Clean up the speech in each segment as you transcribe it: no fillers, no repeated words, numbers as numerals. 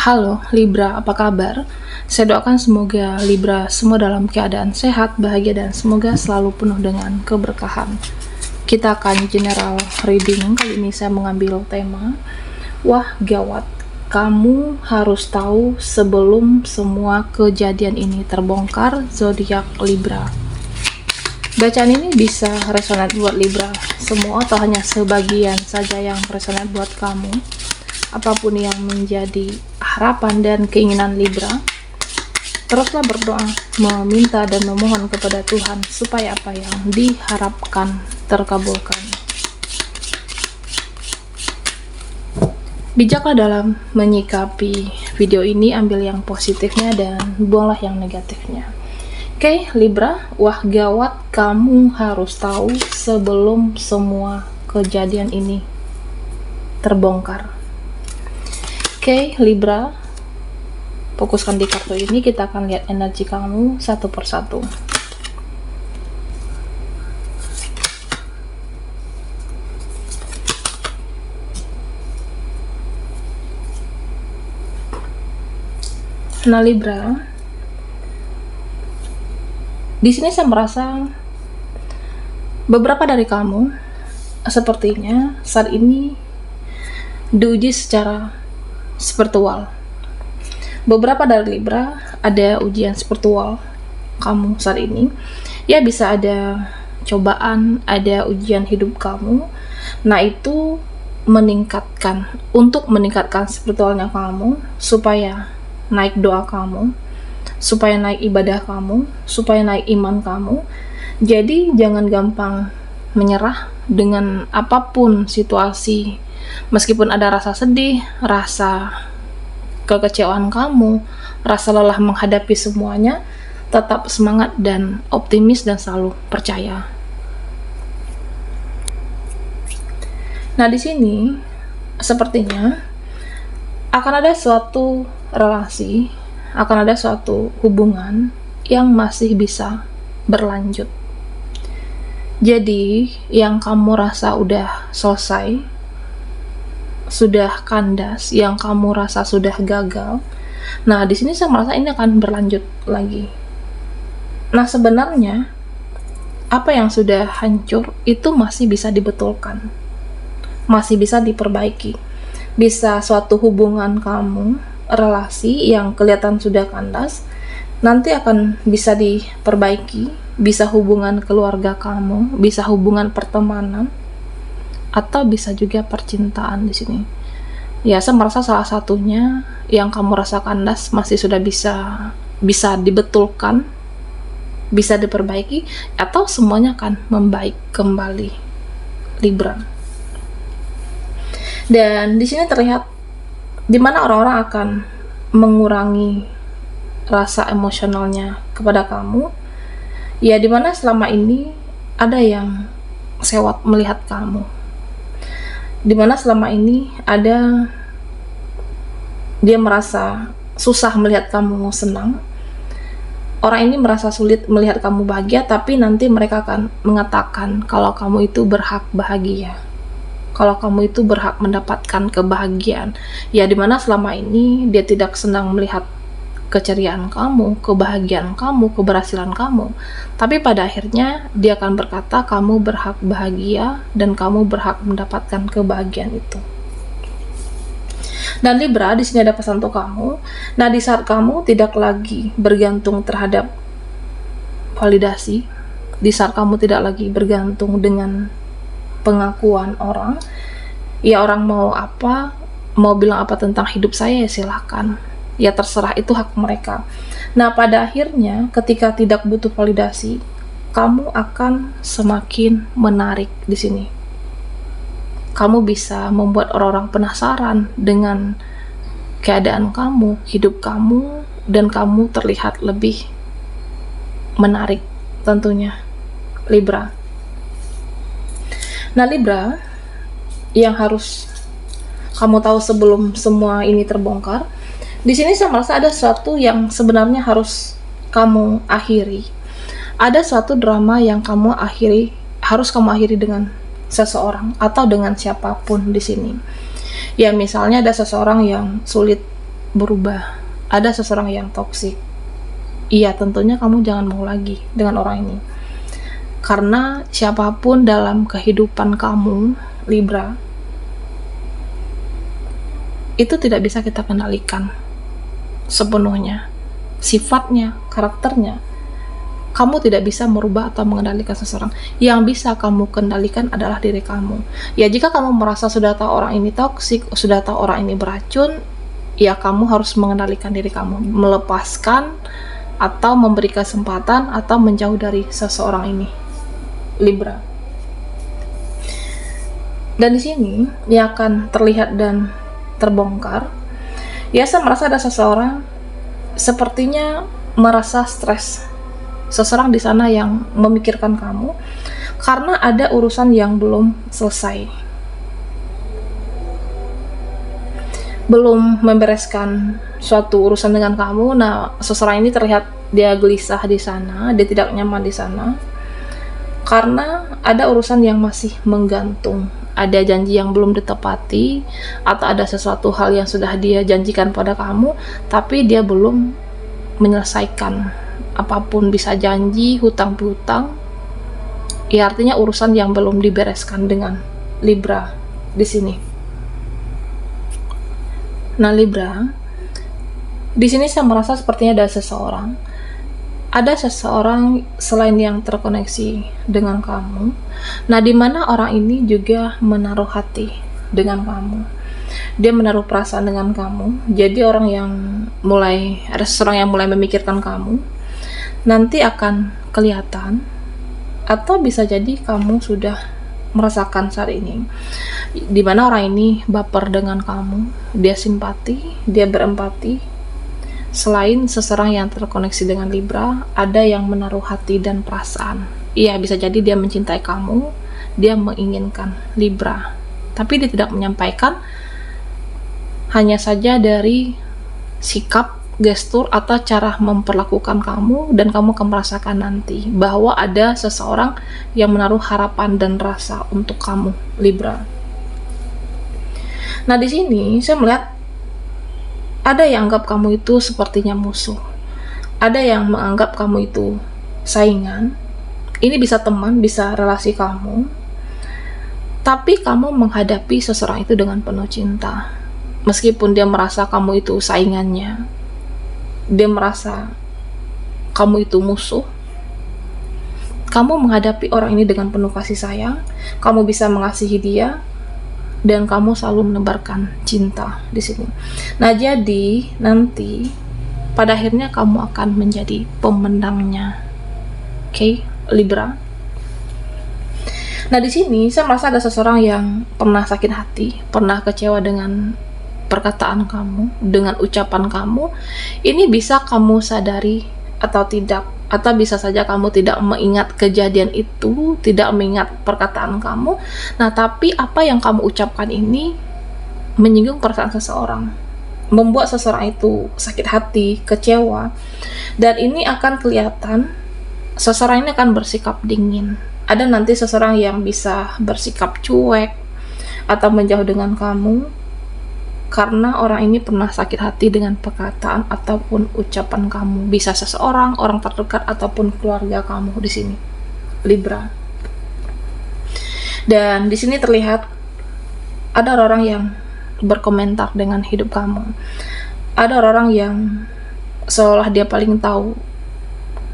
Halo Libra, apa kabar? Saya doakan semoga Libra semua dalam keadaan sehat, bahagia, dan semoga selalu penuh dengan keberkahan. Kita akan general reading. Kali ini saya mengambil tema Wah gawat, kamu harus tahu sebelum semua kejadian ini terbongkar, zodiak Libra. Bacaan ini bisa resonate buat Libra semua atau hanya sebagian saja yang resonate buat kamu. Apapun yang menjadi harapan dan keinginan Libra, teruslah berdoa, meminta dan memohon kepada Tuhan supaya apa yang diharapkan terkabulkan. Bijaklah dalam menyikapi video ini, ambil yang positifnya dan buanglah yang negatifnya. Oke, Libra, wah gawat, kamu harus tahu sebelum semua kejadian ini terbongkar. Oke, Libra, fokuskan di kartu ini. Kita akan lihat energi kamu satu persatu. Nah, Libra, di sini saya merasa beberapa dari kamu sepertinya saat ini diuji secara spiritual. Beberapa dari Libra ada ujian spiritual kamu saat ini. Ya, bisa ada cobaan, ada ujian hidup kamu. Nah, itu untuk meningkatkan spiritualnya kamu, supaya naik doa kamu, supaya naik ibadah kamu, supaya naik iman kamu. Jadi jangan gampang menyerah dengan apapun situasi. Meskipun ada rasa sedih, rasa kekecewaan kamu, rasa lelah menghadapi semuanya, tetap semangat dan optimis dan selalu percaya. Nah, di sini sepertinya akan ada suatu relasi, akan ada suatu hubungan yang masih bisa berlanjut. Jadi, yang kamu rasa udah selesai, sudah kandas, yang kamu rasa sudah gagal, nah di sini saya merasa ini akan berlanjut lagi. Nah, sebenarnya apa yang sudah hancur itu masih bisa dibetulkan, masih bisa diperbaiki. Bisa suatu hubungan kamu, relasi yang kelihatan sudah kandas, nanti akan bisa diperbaiki. Bisa hubungan keluarga kamu, bisa hubungan pertemanan, atau bisa juga percintaan di sini. Ya, saya merasa salah satunya yang kamu rasa kandas masih sudah bisa dibetulkan, bisa diperbaiki, atau semuanya akan membaik kembali, Libra. Dan di sini terlihat di mana orang-orang akan mengurangi rasa emosionalnya kepada kamu. Ya, di mana selama ini ada yang sewot melihat kamu, dimana selama ini ada dia merasa susah melihat kamu senang. Orang ini merasa sulit melihat kamu bahagia, tapi nanti mereka akan mengatakan kalau kamu itu berhak bahagia, kalau kamu itu berhak mendapatkan kebahagiaan. Ya, dimana selama ini dia tidak senang melihat keceriaan kamu, kebahagiaan kamu, keberhasilan kamu, tapi pada akhirnya dia akan berkata kamu berhak bahagia dan kamu berhak mendapatkan kebahagiaan itu. Dan Libra, di sini ada pesan untuk kamu. Nah, di saat kamu tidak lagi bergantung terhadap validasi, di saat kamu tidak lagi bergantung dengan pengakuan orang, ya orang mau apa, mau bilang apa tentang hidup saya, ya silahkan. Ya terserah, itu hak mereka. Nah, pada akhirnya ketika tidak butuh validasi, kamu akan semakin menarik di sini. Kamu bisa membuat orang-orang penasaran dengan keadaan kamu, hidup kamu, dan kamu terlihat lebih menarik tentunya, Libra. Nah, Libra, yang harus kamu tahu sebelum semua ini terbongkar, di sini saya merasa ada sesuatu yang sebenarnya harus kamu akhiri. Ada suatu drama yang harus kamu akhiri dengan seseorang atau dengan siapapun di sini. Ya, misalnya ada seseorang yang sulit berubah, ada seseorang yang toksik. Iya, tentunya kamu jangan mau lagi dengan orang ini. Karena siapapun dalam kehidupan kamu, Libra, itu tidak bisa kita kendalikan sepenuhnya. Sifatnya, karakternya, kamu tidak bisa merubah atau mengendalikan seseorang. Yang bisa kamu kendalikan adalah diri kamu. Ya, jika kamu merasa sudah tahu orang ini toksik, sudah tahu orang ini beracun, ya kamu harus mengendalikan diri kamu, melepaskan atau memberi kesempatan atau menjauh dari seseorang ini, Libra. Dan di sini yang akan terlihat dan terbongkar, ya saya merasa ada seseorang sepertinya merasa stres. Seseorang di sana yang memikirkan kamu karena ada urusan yang belum selesai, belum membereskan suatu urusan dengan kamu. Nah, seseorang ini terlihat dia gelisah di sana, dia tidak nyaman di sana karena ada urusan yang masih menggantung, ada janji yang belum ditepati, atau ada sesuatu hal yang sudah dia janjikan pada kamu tapi dia belum menyelesaikan. Apapun, bisa janji, hutang piutang, ya artinya urusan yang belum dibereskan dengan Libra di sini. Nah, Libra, di sini saya merasa sepertinya ada seseorang selain yang terkoneksi dengan kamu. Nah, di mana orang ini juga menaruh hati dengan kamu. Dia menaruh perasaan dengan kamu. Jadi ada seseorang yang mulai memikirkan kamu. Nanti akan kelihatan, atau bisa jadi kamu sudah merasakan saat ini, di mana orang ini baper dengan kamu, dia simpati, dia berempati. Selain seseorang yang terkoneksi dengan Libra, ada yang menaruh hati dan perasaan. Iya, bisa jadi dia mencintai kamu, dia menginginkan Libra, tapi dia tidak menyampaikan. Hanya saja dari sikap, gestur, atau cara memperlakukan kamu, dan kamu akan merasakan nanti bahwa ada seseorang yang menaruh harapan dan rasa untuk kamu, Libra. Nah, di sini saya melihat ada yang anggap kamu itu sepertinya musuh, ada yang menganggap kamu itu saingan. Ini bisa teman, bisa relasi kamu, tapi kamu menghadapi seseorang itu dengan penuh cinta. Meskipun dia merasa kamu itu saingannya, dia merasa kamu itu musuh, kamu menghadapi orang ini dengan penuh kasih sayang. Kamu bisa mengasihi dia, dan kamu selalu menebarkan cinta di sini. Nah, jadi nanti pada akhirnya kamu akan menjadi pemenangnya. Oke, Libra. Nah, di sini saya merasa ada seseorang yang pernah sakit hati, pernah kecewa dengan perkataan kamu, dengan ucapan kamu. Ini bisa kamu sadari atau tidak, atau bisa saja kamu tidak mengingat kejadian itu, tidak mengingat perkataan kamu. Nah, tapi apa yang kamu ucapkan ini menyinggung perasaan seseorang, membuat seseorang itu sakit hati, kecewa, dan ini akan kelihatan. Seseorang ini akan bersikap dingin. Ada nanti seseorang yang bisa bersikap cuek atau menjauh dengan kamu karena orang ini pernah sakit hati dengan perkataan ataupun ucapan kamu. Bisa seseorang, orang terdekat, ataupun keluarga kamu di sini, Libra. Dan di sini terlihat ada orang yang berkomentar dengan hidup kamu. Ada orang yang seolah dia paling tahu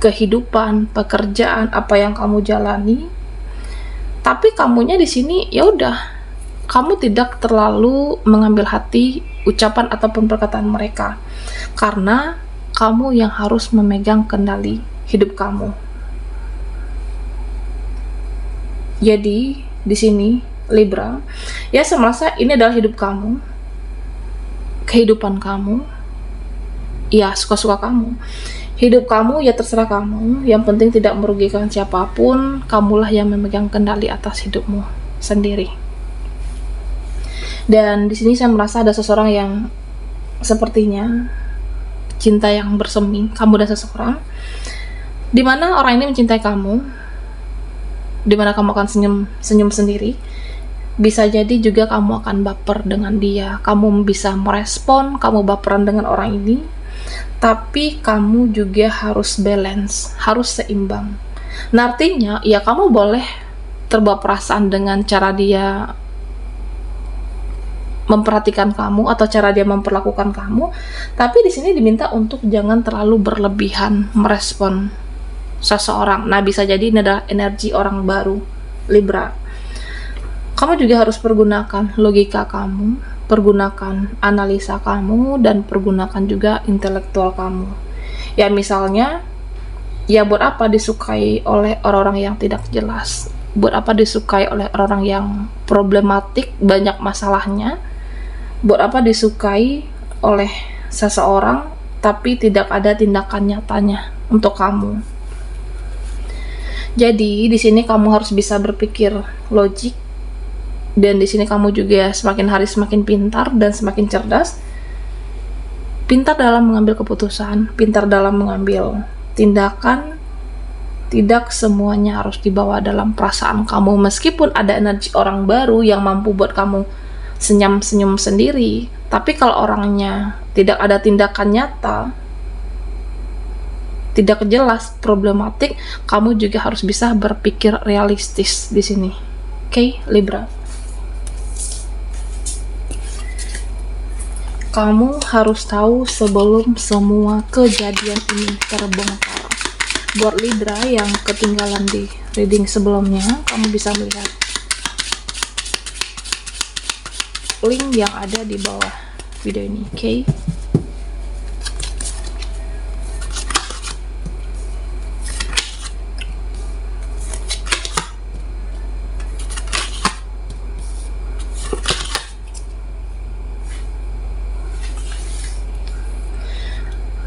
kehidupan, pekerjaan, apa yang kamu jalani. Tapi kamunya di sini ya udah, kamu tidak terlalu mengambil hati ucapan ataupun perkataan mereka, karena kamu yang harus memegang kendali hidup kamu. Jadi di sini Libra, ya saya merasa ini adalah hidup kamu, kehidupan kamu, ya suka-suka kamu. Hidup kamu ya terserah kamu, yang penting tidak merugikan siapapun. Kamulah yang memegang kendali atas hidupmu sendiri. Dan di sini saya merasa ada seseorang yang sepertinya cinta yang bersemi, kamu dan seseorang, dimana orang ini mencintai kamu, dimana kamu akan senyum sendiri, Bisa jadi juga kamu akan baper dengan dia, kamu bisa merespon, kamu baperan dengan orang ini, tapi kamu juga harus balance, harus seimbang. Nah, artinya ya kamu boleh terbawa perasaan dengan cara dia memperhatikan kamu atau cara dia memperlakukan kamu, tapi di sini diminta untuk jangan terlalu berlebihan merespon seseorang. Nah, bisa jadi ini adalah energi orang baru, Libra. Kamu juga harus pergunakan logika kamu, pergunakan analisa kamu, dan pergunakan juga intelektual kamu. Ya misalnya, ya buat apa disukai oleh orang-orang yang tidak jelas? Buat apa disukai oleh orang-orang yang problematik, banyak masalahnya? Buat apa disukai oleh seseorang tapi tidak ada tindakan nyatanya untuk kamu? Jadi di sini kamu harus bisa berpikir logik, dan di sini kamu juga semakin hari semakin pintar dan semakin cerdas. Pintar dalam mengambil keputusan, pintar dalam mengambil tindakan. Tidak semuanya harus dibawa dalam perasaan kamu, meskipun ada energi orang baru yang mampu buat kamu senyum-senyum sendiri. Tapi kalau orangnya tidak ada tindakan nyata, tidak jelas, problematik, kamu juga harus bisa berpikir realistis di sini. Oke, Libra. Kamu harus tahu sebelum semua kejadian ini terbongkar. Buat Libra yang ketinggalan di reading sebelumnya, kamu bisa melihat link yang ada di bawah video ini, oke?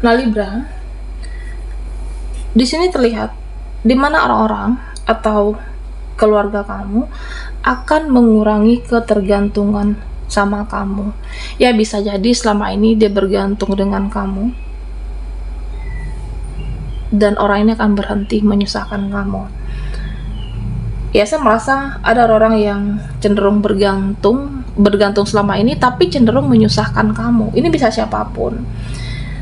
Nah, Libra, di sini terlihat di mana orang-orang atau keluarga kamu akan mengurangi ketergantungan sama kamu. Ya bisa jadi selama ini dia bergantung dengan kamu, dan orang ini akan berhenti menyusahkan kamu. Ya, saya merasa ada orang yang cenderung bergantung selama ini, tapi cenderung menyusahkan kamu. Ini bisa siapapun.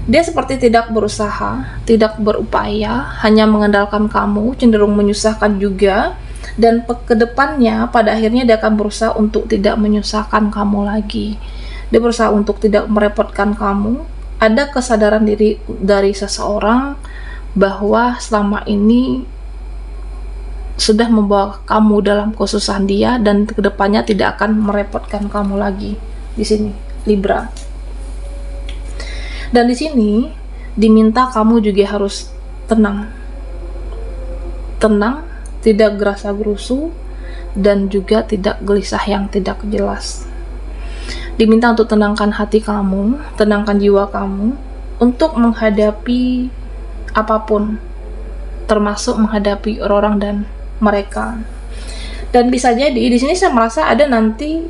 Dia seperti tidak berusaha, tidak berupaya, hanya mengandalkan kamu, cenderung menyusahkan juga, dan kedepannya pada akhirnya dia akan berusaha untuk tidak menyusahkan kamu lagi. Dia berusaha untuk tidak merepotkan kamu. Ada kesadaran diri dari seseorang bahwa selama ini sudah membawa kamu dalam kesusahan dia, dan kedepannya tidak akan merepotkan kamu lagi. Di sini, Libra. Dan di sini diminta kamu juga harus tenang, tidak gerasa-gerusu, dan juga tidak gelisah yang tidak jelas. Diminta untuk tenangkan hati kamu, tenangkan jiwa kamu untuk menghadapi apapun, termasuk menghadapi orang dan mereka. Dan bisa jadi di sini saya merasa ada nanti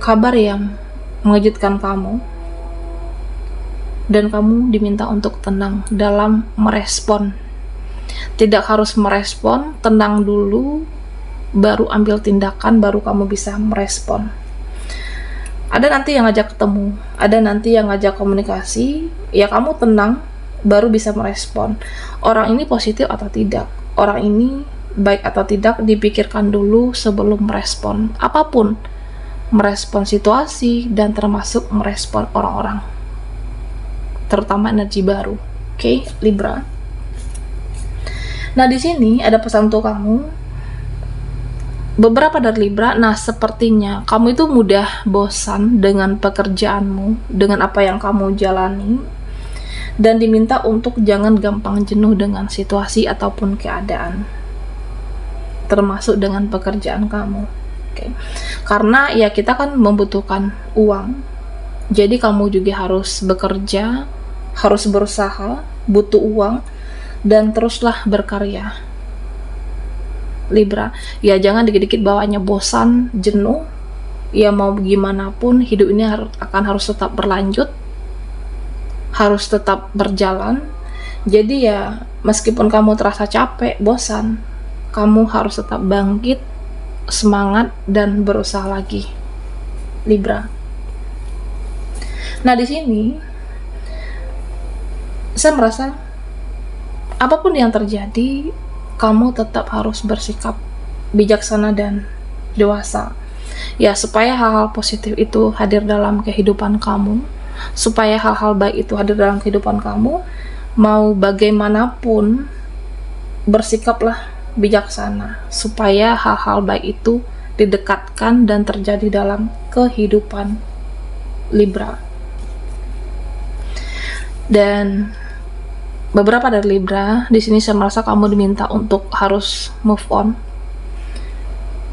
kabar yang mengejutkan kamu. Dan kamu diminta untuk tenang dalam merespon. Tidak harus merespon, tenang dulu, baru ambil tindakan, baru kamu bisa merespon. Ada nanti yang ngajak ketemu, ada nanti yang ngajak komunikasi, ya kamu tenang, baru bisa merespon. Orang ini positif atau tidak, orang ini baik atau tidak, dipikirkan dulu sebelum merespon. Apapun, merespon situasi dan termasuk merespon orang-orang, terutama energi baru. Oke, Libra. Nah, di sini ada pesan untuk kamu. Beberapa dari Libra, nah sepertinya kamu itu mudah bosan dengan pekerjaanmu, dengan apa yang kamu jalani, dan diminta untuk jangan gampang jenuh dengan situasi ataupun keadaan, termasuk dengan pekerjaan kamu. Oke. Karena ya kita kan membutuhkan uang, jadi kamu juga harus bekerja, harus berusaha, butuh uang, dan teruslah berkarya. Libra, ya jangan dikit-dikit bawaannya bosan, jenuh. Ya mau gimana pun hidup ini harus tetap berlanjut, harus tetap berjalan. Jadi ya meskipun kamu terasa capek, bosan, kamu harus tetap bangkit, semangat dan berusaha lagi, Libra. Nah, di sini saya merasa apapun yang terjadi, kamu tetap harus bersikap bijaksana dan dewasa. Ya, supaya hal-hal positif itu hadir dalam kehidupan kamu, supaya hal-hal baik itu hadir dalam kehidupan kamu, mau bagaimanapun bersikaplah bijaksana supaya hal-hal baik itu didekatkan dan terjadi dalam kehidupan Libra. Dan beberapa dari Libra di sini saya merasa kamu diminta untuk harus move on,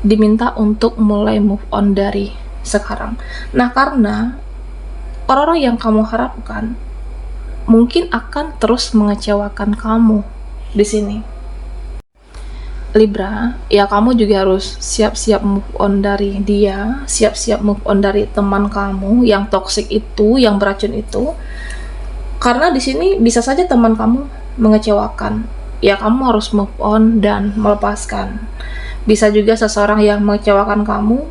diminta untuk mulai move on dari sekarang. Nah, karena orang-orang yang kamu harapkan mungkin akan terus mengecewakan kamu di sini, Libra. Ya, kamu juga harus siap-siap move on dari dia, siap-siap move on dari teman kamu yang toksik itu, yang beracun itu. Karena di sini bisa saja teman kamu mengecewakan. Ya, kamu harus move on dan melepaskan. Bisa juga seseorang yang mengecewakan kamu,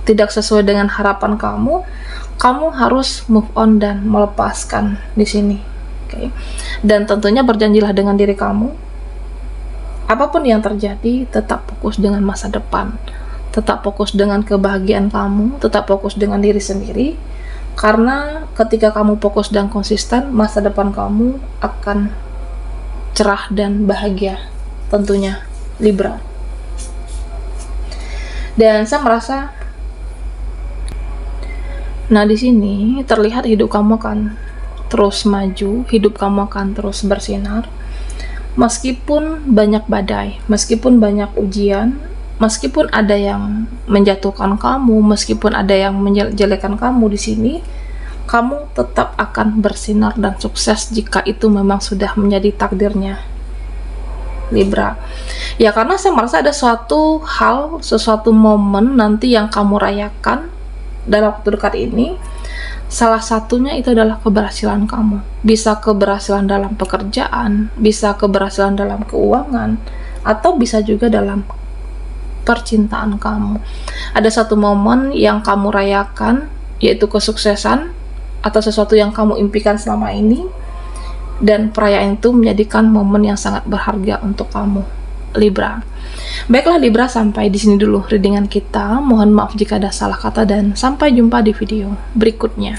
tidak sesuai dengan harapan kamu, kamu harus move on dan melepaskan di sini. Oke. Dan tentunya berjanjilah dengan diri kamu, apapun yang terjadi, tetap fokus dengan masa depan, tetap fokus dengan kebahagiaan kamu, tetap fokus dengan diri sendiri. Karena ketika kamu fokus dan konsisten, masa depan kamu akan cerah dan bahagia, tentunya, Libra. Dan saya merasa, nah di sini terlihat hidup kamu akan terus maju, hidup kamu akan terus bersinar. Meskipun banyak badai, meskipun banyak ujian, meskipun ada yang menjatuhkan kamu, meskipun ada yang menjelekkan kamu di sini, kamu tetap akan bersinar dan sukses jika itu memang sudah menjadi takdirnya, Libra. Ya, karena saya merasa ada suatu hal, sesuatu momen nanti yang kamu rayakan dalam waktu dekat ini. Salah satunya itu adalah keberhasilan kamu. Bisa keberhasilan dalam pekerjaan, bisa keberhasilan dalam keuangan, atau bisa juga dalam percintaan kamu. Ada satu momen yang kamu rayakan, yaitu kesuksesan atau sesuatu yang kamu impikan selama ini, dan perayaan itu menjadikan momen yang sangat berharga untuk kamu, Libra. Baiklah Libra, sampai di sini dulu readingan kita. Mohon maaf jika ada salah kata dan sampai jumpa di video berikutnya.